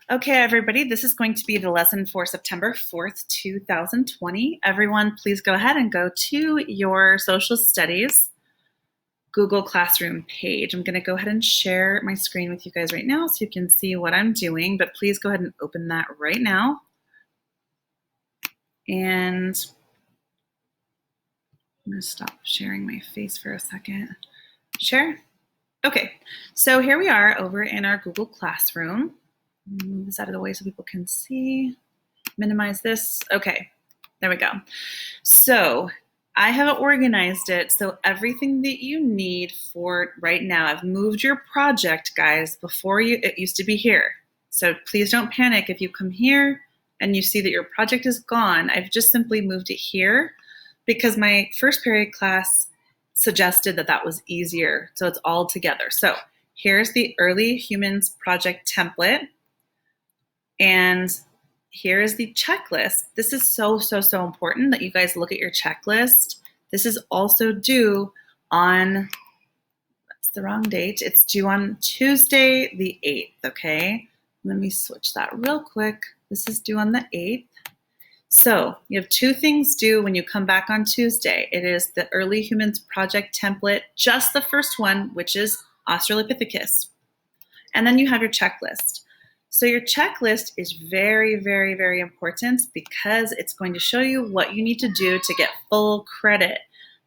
Okay, everybody, this is going to be the lesson for September 4th, 2020. Everyone, please go ahead and go to your social studies Google Classroom page. I'm going to go ahead and share my screen with you guys right now so you can see what I'm doing, but please go ahead and open that right now. And I'm going to stop sharing my face for a second. Share. Okay, so here we are over in our Google Classroom. Move this out of the way so people can see. Minimize this. Okay, there we go. So I have organized it so everything that you need for right now, I've moved your project, guys, it used to be here. So please don't panic if you come here and you see that your project is gone. I've just simply moved it here because my first period class suggested that that was easier. So it's all together. So here's the Early Humans project template. And here is the checklist. This is so important that you guys look at your checklist. This is also due on, that's the wrong date. It's due on Tuesday the 8th, okay? Let me switch that real quick. This is due on the 8th. So you have two things due when you come back on Tuesday. It is the Early Humans project template, just the first one, which is Australopithecus. And then you have your checklist. So your checklist is very important because it's going to show you what you need to do to get full credit.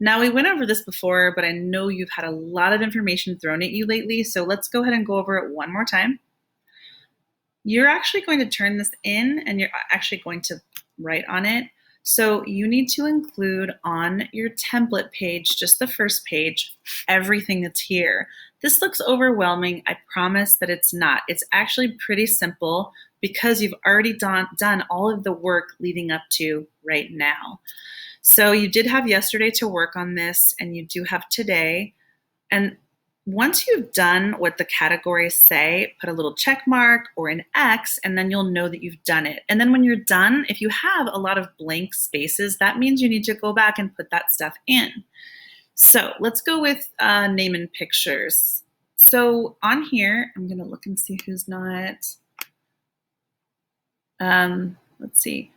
Now, we went over this before, but I know you've had a lot of information thrown at you lately, so let's go ahead and go over it one more time. You're actually going to turn this in and you're actually going to write on it. So you need to include on your template page, just the first page, everything that's here. This looks overwhelming. I promise that it's not. It's actually pretty simple because you've already done all of the work leading up to right now. So you did have yesterday to work on this, and you do have today. And once you've done what the categories say, put a little check mark or an X, and then you'll know that you've done it. And then when you're done, if you have a lot of blank spaces, that means you need to go back and put that stuff in. So let's go with name and pictures. So on here, I'm going to look and see who's not. Let's see.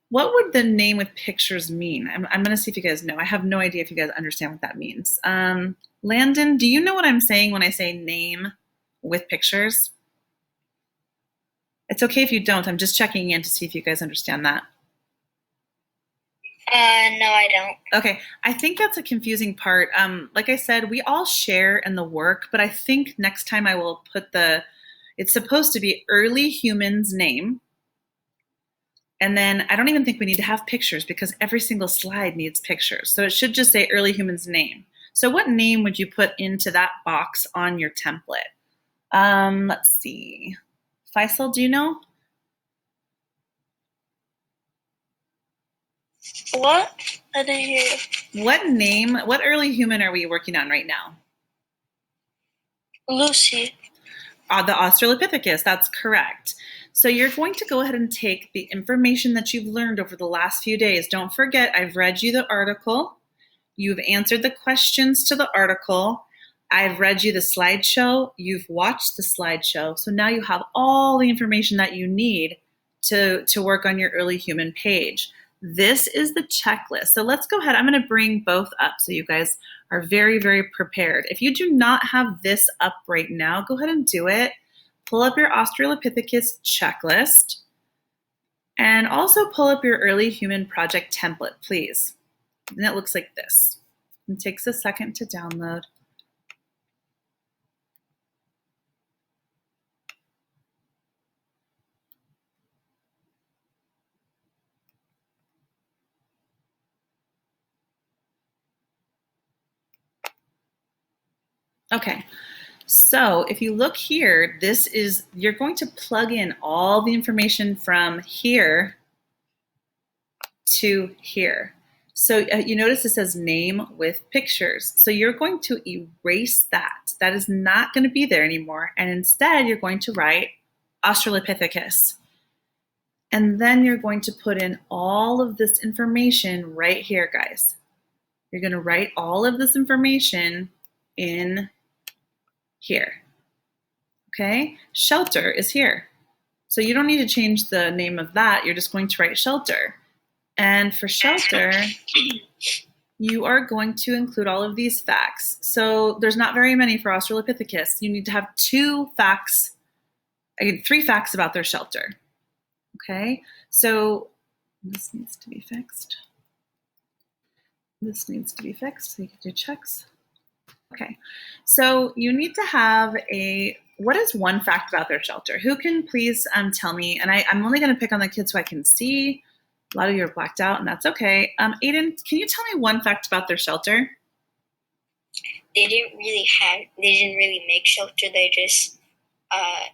What would the name with pictures mean? I'm going to see if you guys know. I have no idea if you guys understand what that means. Landon, do you know what I'm saying when I say name with pictures? It's okay if you don't. I'm just checking in to see if you guys understand that. No, I don't. Okay, I think that's a confusing part. Like I said, we all share in the work, but I think next time I will put it's supposed to be Early Humans name. And then I don't even think we need to have pictures because every single slide needs pictures. So it should just say Early Humans name. So what name would you put into that box on your template? Let's see. Faisal, do you know? What? I didn't hear you. What early human are we working on right now? Lucy. The Australopithecus, that's correct. So you're going to go ahead and take the information that you've learned over the last few days. Don't forget, I've read you the article. You've answered the questions to the article. I've read you the slideshow. You've watched the slideshow. So now you have all the information that you need to work on your early human page. This is the checklist. So let's go ahead. I'm going to bring both up so you guys are very prepared. If you do not have this up right now, go ahead and do it. Pull up your Australopithecus checklist and also pull up your early human project template, please. And it looks like this. It takes a second to download. Okay, so if you look here, you're going to plug in all the information from here to here. So you notice it says name with pictures. So you're going to erase that. That is not going to be there anymore. And instead, you're going to write Australopithecus. And then you're going to put in all of this information right here, guys. You're going to write all of this information in here. Okay? Shelter is here. So you don't need to change the name of that. You're just going to write shelter. And for shelter, you are going to include all of these facts. So there's not very many for Australopithecus. You need to have 3 facts about their shelter. Okay, so this needs to be fixed. This needs to be fixed so you can do checks. Okay, so you need to have what is one fact about their shelter? Who can please tell me? And I'm only going to pick on the kids so I can see. A lot of you are blacked out, and that's okay. Aiden, can you tell me one fact about their shelter? They didn't really make shelter. They just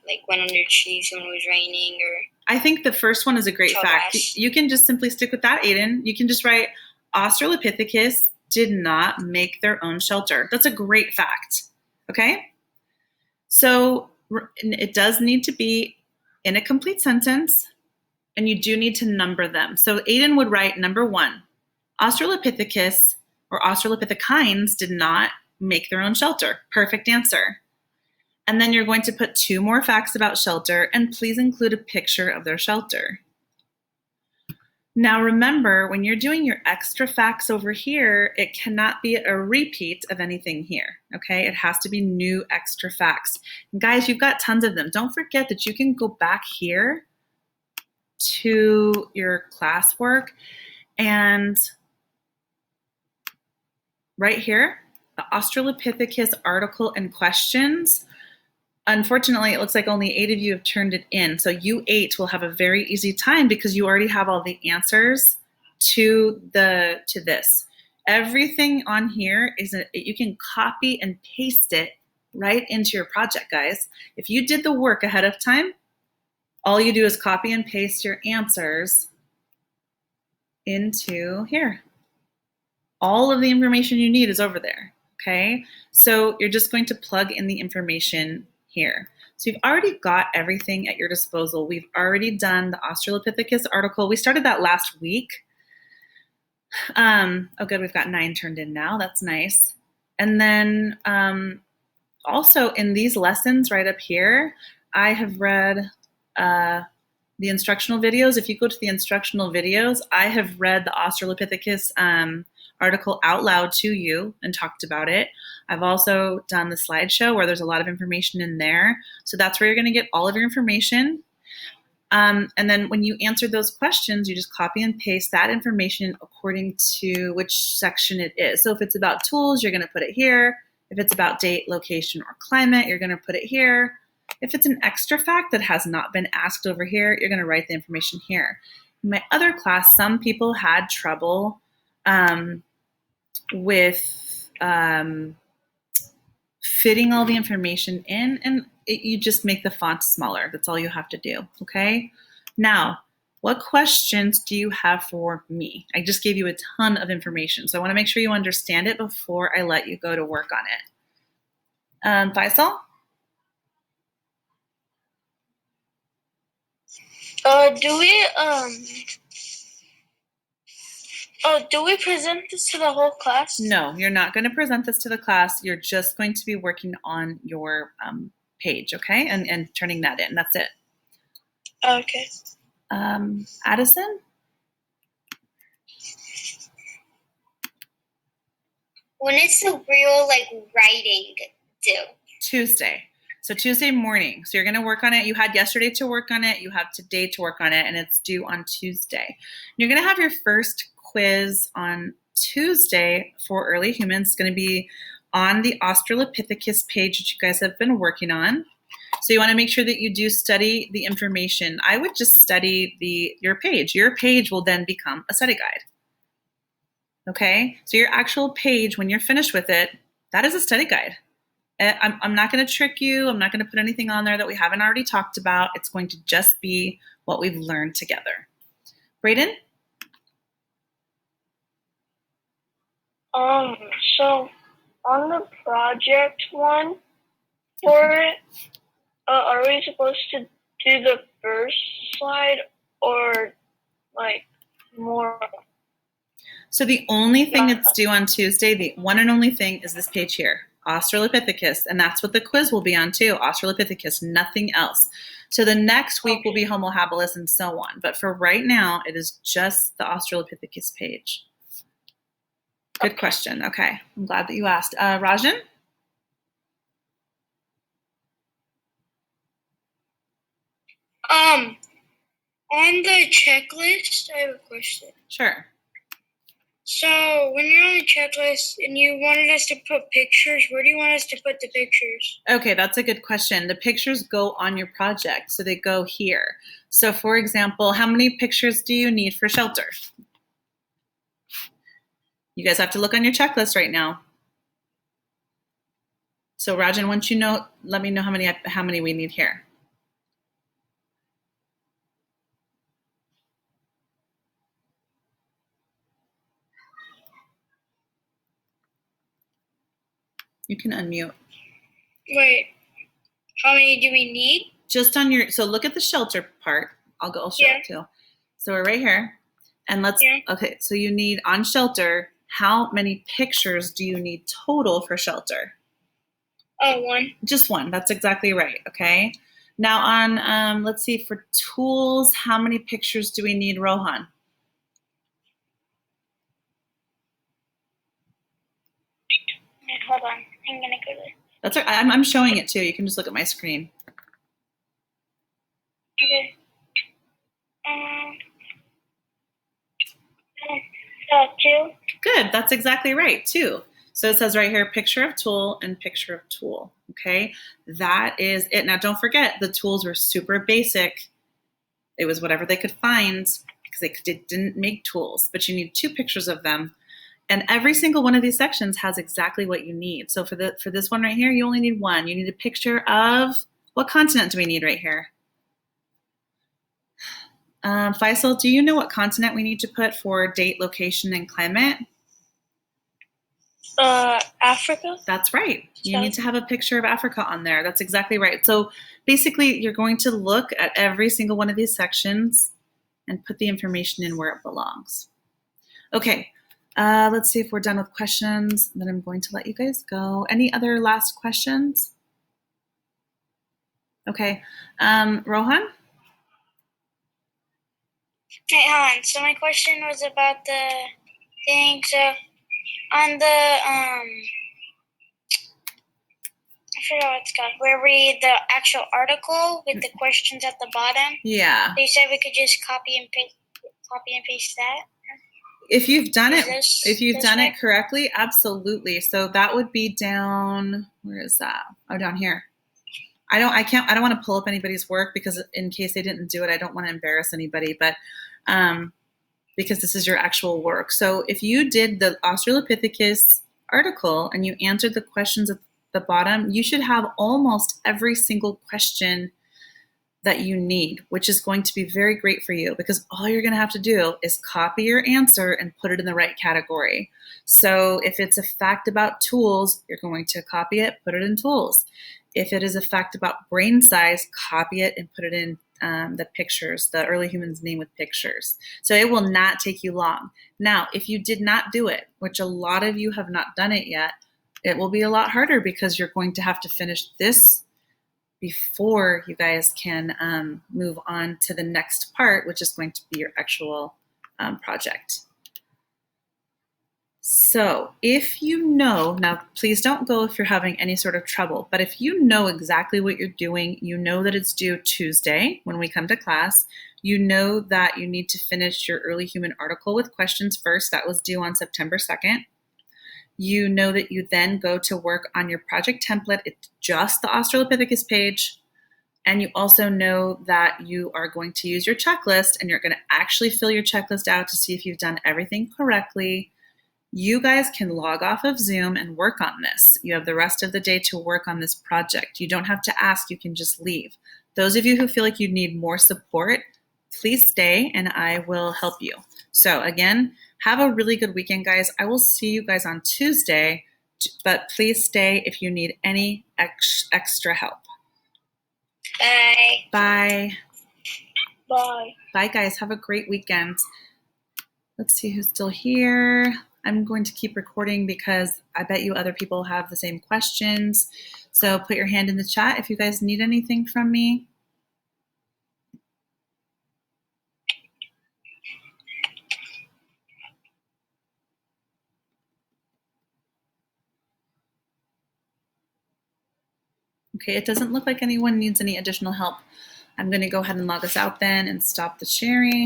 like went under trees when it was raining, or. I think the first one is a great fact. You can just simply stick with that, Aiden. You can just write Australopithecus did not make their own shelter. That's a great fact. Okay? So it does need to be in a complete sentence, and you do need to number them. So Aiden would write number 1, Australopithecus or Australopithecines did not make their own shelter. Perfect answer. And then you're going to put 2 more facts about shelter, and please include a picture of their shelter. Now remember, when you're doing your extra facts over here, it cannot be a repeat of anything here, okay? It has to be new extra facts. And guys, you've got tons of them. Don't forget that you can go back here to your classwork, and right here, the Australopithecus article and questions. Unfortunately, it looks like only 8 of you have turned it in. So you 8 will have a very easy time because you already have all the answers to this. Everything on here you can copy and paste it right into your project, guys. If you did the work ahead of time, all you do is copy and paste your answers into here. All of the information you need is over there, okay? So you're just going to plug in the information here. So you've already got everything at your disposal. We've already done the Australopithecus article. We started that last week. Oh good, we've got 9 turned in now. That's nice. And then also in these lessons right up here, I have read the instructional videos. If you go to the instructional videos, I have read the Australopithecus article out loud to you and talked about it. I've also done the slideshow where there's a lot of information in there. So that's where you're going to get all of your information. And then when you answer those questions, you just copy and paste that information according to which section it is. So if it's about tools, you're going to put it here. If it's about date, location, or climate, you're going to put it here. If it's an extra fact that has not been asked over here, you're going to write the information here. In my other class, some people had trouble with fitting all the information in, and you just make the font smaller. That's all you have to do, okay? Now, what questions do you have for me? I just gave you a ton of information, so I want to make sure you understand it before I let you go to work on it. Faisal? Do we present this to the whole class? No, you're not going to present this to the class. You're just going to be working on your page, okay? And turning that in. That's it. Okay. Addison? When is the real writing due? Tuesday. So Tuesday morning. So you're going to work on it. You had yesterday to work on it. You have today to work on it, and it's due on Tuesday. You're going to have your first quiz on Tuesday for early humans. It's going to be on the Australopithecus page that you guys have been working on. So you want to make sure that you do study the information. I would just study your page. Your page will then become a study guide. Okay? So your actual page, when you're finished with it, that is a study guide. I'm not going to trick you. I'm not going to put anything on there that we haven't already talked about. It's going to just be what we've learned together. Brayden? So on the project one for it, are we supposed to do the first slide or more? So the only thing that's due on Tuesday, the one and only thing is this page here, Australopithecus, and that's what the quiz will be on too, Australopithecus, nothing else. So the next week will be Homo habilis and so on. But for right now, it is just the Australopithecus page. Good question. Okay. I'm glad that you asked. Rajan? On the checklist, I have a question. Sure. So when you're on the checklist and you wanted us to put pictures, where do you want us to put the pictures? Okay, that's a good question. The pictures go on your project, so they go here. So for example, how many pictures do you need for shelter? You guys have to look on your checklist right now. So Rajan, once you know, let me know how many we need here. You can unmute. Wait, how many do we need? Just on your, so look at the shelter part. I'll show it too. So we're right here. And okay, so you need on shelter, how many pictures do you need total for shelter? Oh, one. Just one, that's exactly right, okay? Now on, let's see, for tools, how many pictures do we need, Rohan? Hold on, I'm gonna go there. That's right, I'm showing it too. You can just look at my screen. Okay. Two. Good, that's exactly right, two. So it says right here, picture of tool and picture of tool, okay? That is it. Now don't forget, the tools were super basic. It was whatever they could find because they didn't make tools, but you need two pictures of them. And every single one of these sections has exactly what you need. So for this one right here, you only need one. You need a picture of, what continent do we need right here? Faisal, do you know what continent we need to put for date, location, and climate? Africa. That's right. You need to have a picture of Africa on there. That's exactly right. So basically, you're going to look at every single one of these sections and put the information in where it belongs. Okay, let's see if we're done with questions. Then I'm going to let you guys go. Any other last questions? Okay, Rohan? Hey, Han. So my question was about the thing. So on the I forgot what it's called. Where we the actual article with the questions at the bottom. Yeah. They said we could just copy and paste that. If you've done it correctly, absolutely. So that would be down. Where is that? Oh, down here. I don't want to pull up anybody's work because in case they didn't do it, I don't want to embarrass anybody. But because this is your actual work. So if you did the Australopithecus article and you answered the questions at the bottom, you should have almost every single question that you need, which is going to be very great for you because all you're going to have to do is copy your answer and put it in the right category. So if it's a fact about tools, you're going to copy it, put it in tools. If it is a fact about brain size, copy it and put it in the pictures, the early humans name with pictures. So it will not take you long. Now, if you did not do it, which a lot of you have not done it yet, it will be a lot harder because you're going to have to finish this before you guys can move on to the next part, which is going to be your actual project. So if you know, now please don't go if you're having any sort of trouble, but if you know exactly what you're doing, you know that it's due Tuesday when we come to class, you know that you need to finish your early human article with questions first. That was due on September 2nd. You know that you then go to work on your project template. It's just the Australopithecus page. And you also know that you are going to use your checklist and you're going to actually fill your checklist out to see if you've done everything correctly. You guys can log off of Zoom and work on this. You have the rest of the day to work on this project. You don't have to ask, you can just leave. Those of you who feel like you need more support, please stay and I will help you. So again, have a really good weekend, guys. I will see you guys on Tuesday, but please stay if you need any extra help. Bye. Bye. Bye. Bye, guys. Have a great weekend. Let's see who's still here. I'm going to keep recording because I bet you other people have the same questions. So put your hand in the chat if you guys need anything from me. Okay, it doesn't look like anyone needs any additional help. I'm going to go ahead and log us out then and stop the sharing.